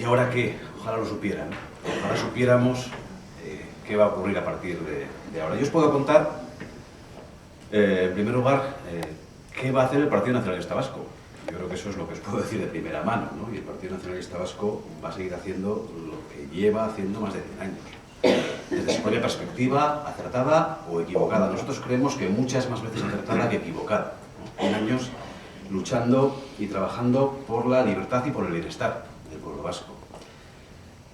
¿Y ahora qué? Ojalá lo supieran. Ojalá supiéramos qué va a ocurrir a partir de ahora. Yo os puedo contar, en primer lugar, qué va a hacer el Partido Nacionalista Vasco. Yo creo que eso es lo que os puedo decir de primera mano, ¿no? Y el Partido Nacionalista Vasco va a seguir haciendo lo que lleva haciendo más de 100 años. Desde su propia perspectiva, acertada o equivocada. Nosotros creemos que muchas más veces acertada que equivocada, ¿no? 100 años luchando y trabajando por la libertad y por el bienestar del pueblo vasco.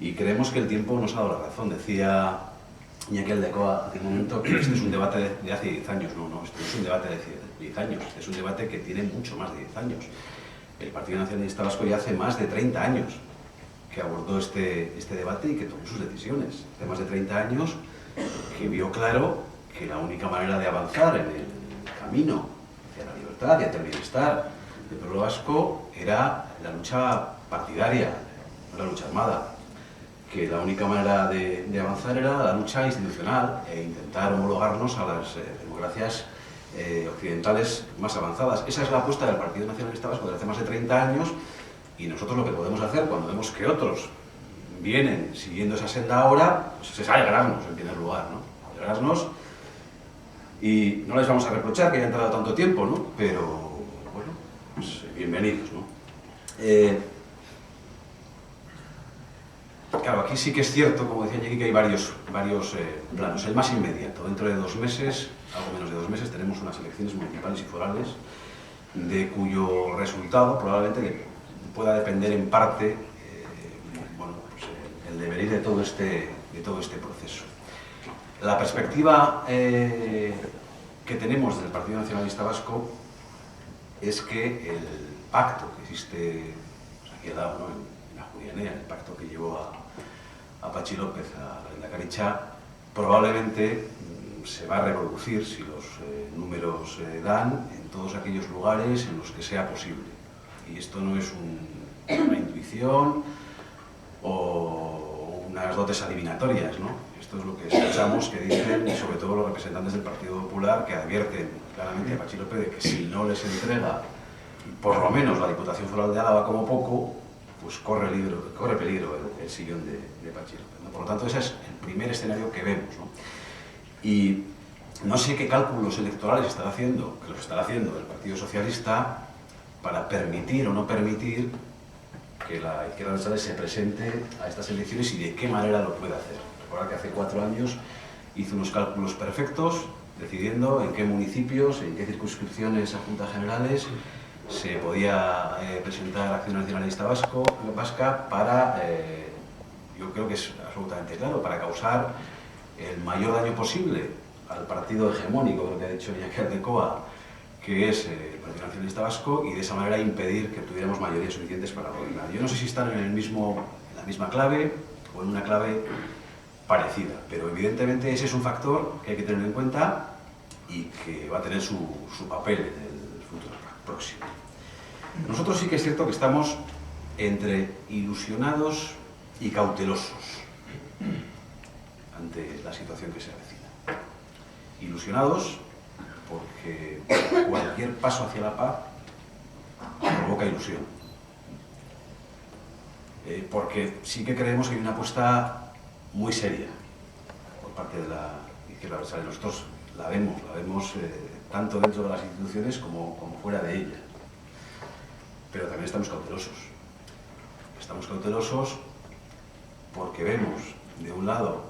Y creemos que el tiempo nos ha dado la razón. Decía Iñaki Aldecoa hace un momento que este es un debate de hace 10 años. No, este no es un debate de 10 años. Este es un debate que tiene mucho más de 10 años. El Partido Nacionalista Vasco ya hace más de 30 años que abordó este debate y que tomó sus decisiones. Hace más de 30 años que vio claro que la única manera de avanzar en el camino hacia la libertad y hacia el bienestar del pueblo vasco era la lucha partidaria, no la lucha armada. Que la única manera de avanzar era la lucha institucional e intentar homologarnos a las democracias occidentales más avanzadas. Esa es la apuesta del Partido Nacionalista Vasco desde hace más de 30 años y nosotros lo que podemos hacer cuando vemos que otros vienen siguiendo esa senda ahora, pues es alegrarnos en primer lugar, ¿no? Alegrarnos y no les vamos a reprochar que hayan tardado tanto tiempo, ¿no? Pero, bueno, pues bienvenidos, ¿no? Claro, aquí sí que es cierto, como decía Iñaki, que hay varios planos. El más inmediato, dentro de 2 meses, algo menos de 2 meses, tenemos unas elecciones municipales y forales de cuyo resultado probablemente pueda depender en parte bueno, pues, el devenir de todo este proceso. La perspectiva que tenemos desde el Partido Nacionalista Vasco es que el pacto que existe pues, aquí al lado, ¿no? en la Julianea, el pacto que llevó a Patxi López a la Lehendakaritza, probablemente se va a reproducir, si los números dan, en todos aquellos lugares en los que sea posible. Y esto no es una intuición o unas dotes adivinatorias, ¿no? Esto es lo que escuchamos que dicen, y sobre todo los representantes del Partido Popular, que advierten claramente a Patxi López de que si no les entrega por lo menos la Diputación Foral de Álava como poco, pues corre peligro el sillón de Patxi López, ¿no? Por lo tanto, ese es el primer escenario que vemos, ¿no? Y no sé qué cálculos electorales estará haciendo, que los estará haciendo el Partido Socialista para permitir o no permitir que la izquierda abertzale se presente a estas elecciones y de qué manera lo puede hacer. Recuerda que hace 4 años hizo unos cálculos perfectos decidiendo en qué municipios, en qué circunscripciones a juntas generales se podía presentar Acción Nacionalista Vasca para, yo creo que es absolutamente claro, para causar el mayor daño posible al partido hegemónico, creo que ha dicho Iñaki Aldecoa, que es el Partido Nacionalista Vasco, y de esa manera impedir que tuviéramos mayorías suficientes para gobernar. Yo no sé si están en la misma clave o en una clave parecida, pero evidentemente ese es un factor que hay que tener en cuenta y que va a tener su papel en el futuro próximo. Nosotros sí que es cierto que estamos entre ilusionados y cautelosos ante la situación que se avecina. Ilusionados porque cualquier paso hacia la paz provoca ilusión. Porque sí que creemos que hay una apuesta muy seria por parte de la izquierda abertzale. Nosotros la vemos tanto dentro de las instituciones como fuera de ellas. Pero también estamos cautelosos. Estamos cautelosos porque vemos, de un lado,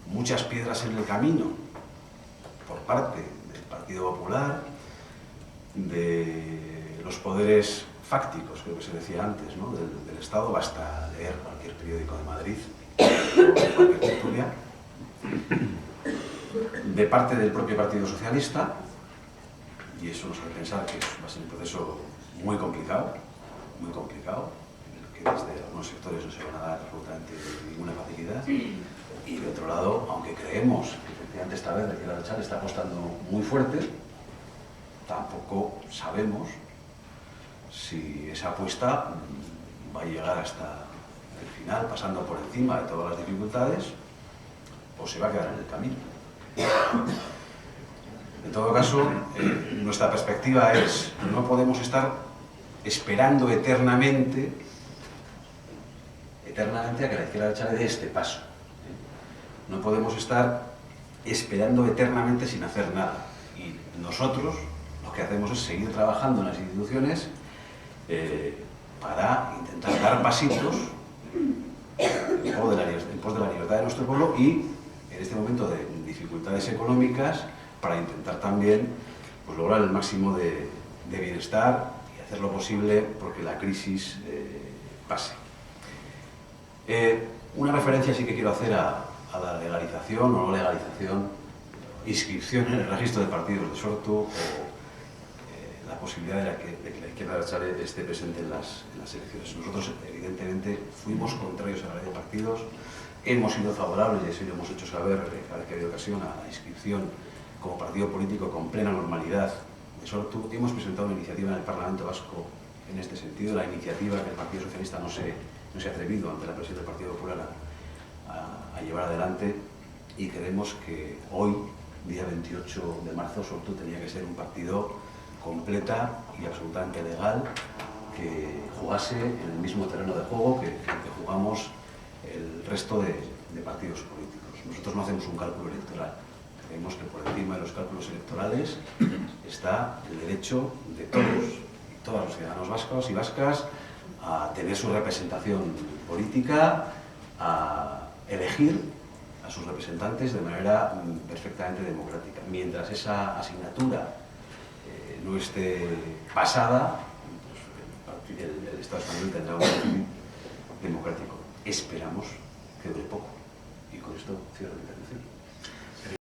muchas piedras en el camino por parte del Partido Popular, de los poderes fácticos, creo que se decía antes, ¿no? del Estado. Basta leer cualquier periódico de Madrid o cualquier tertulia, de parte del propio Partido Socialista, y eso nos hace pensar que va a ser un proceso muy complicado, en el que desde algunos sectores no se van a dar absolutamente ninguna facilidad. Y de otro lado, aunque creemos que efectivamente esta vez la izquierda abertzale está apostando muy fuerte, tampoco sabemos si esa apuesta va a llegar hasta el final, pasando por encima de todas las dificultades, o se va a quedar en el camino. En todo caso, nuestra perspectiva es: no podemos estar esperando eternamente a que la izquierda abertzale dé este paso. No podemos estar esperando eternamente sin hacer nada. Y nosotros lo que hacemos es seguir trabajando en las instituciones para intentar dar pasitos en pos de la libertad de nuestro pueblo y, en este momento de dificultades económicas, para intentar también pues, lograr el máximo de bienestar y hacer lo posible porque la crisis pase. Una referencia sí que quiero hacer a la legalización o no legalización, inscripción en el registro de partidos de Sortu o la posibilidad de que la izquierda abertzale esté presente en las elecciones. Nosotros, evidentemente, fuimos contrarios a la ley de partidos, hemos sido favorables, y así lo hemos hecho saber cada vez que ha habido ocasión, a la inscripción como partido político con plena normalidad de Sortu. Hemos presentado una iniciativa en el Parlamento Vasco en este sentido, la iniciativa que el Partido Socialista no se ha atrevido ante la presión del Partido Popular a llevar adelante, y creemos que hoy, día 28 de marzo, Sortu tenía que ser un partido completa y absolutamente legal, que jugase en el mismo terreno de juego que jugamos el resto de partidos políticos. Nosotros no hacemos un cálculo electoral. Creemos que por encima de los cálculos electorales está el derecho de todos y todas los ciudadanos vascos y vascas a tener su representación política, a elegir a sus representantes de manera perfectamente democrática. Mientras esa asignatura no esté pasada, pues el Estado español tendrá un régimen democrático. Esperamos que dure poco. Y con esto cierro la intervención.